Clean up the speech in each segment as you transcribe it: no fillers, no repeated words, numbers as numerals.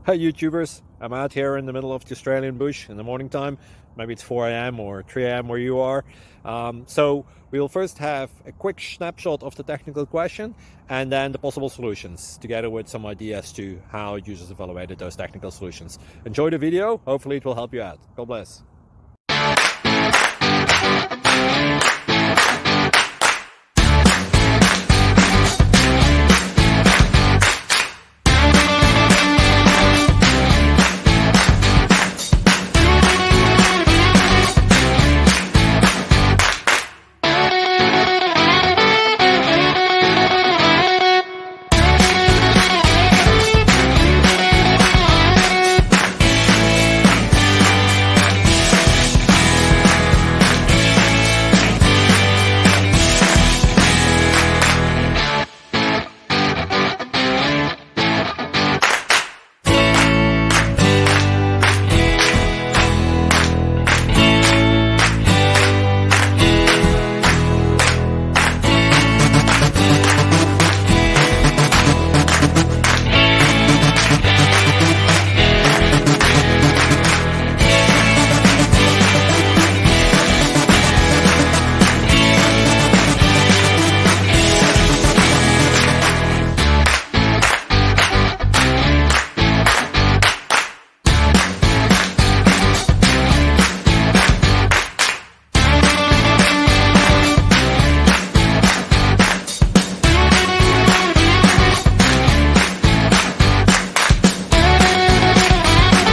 Hi YouTubers, I'm out here in the middle of the Australian bush in the morning time. Maybe it's 4 a.m. or 3 a.m. where you are. So we'll first have a quick snapshot of the technical question and then the possible solutions, together with some ideas to how users evaluated those technical solutions. Enjoy the video, hopefully it will help you out. God bless.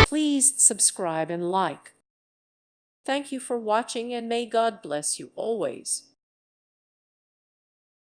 Please subscribe and like. Thank you for watching, and may God bless you always.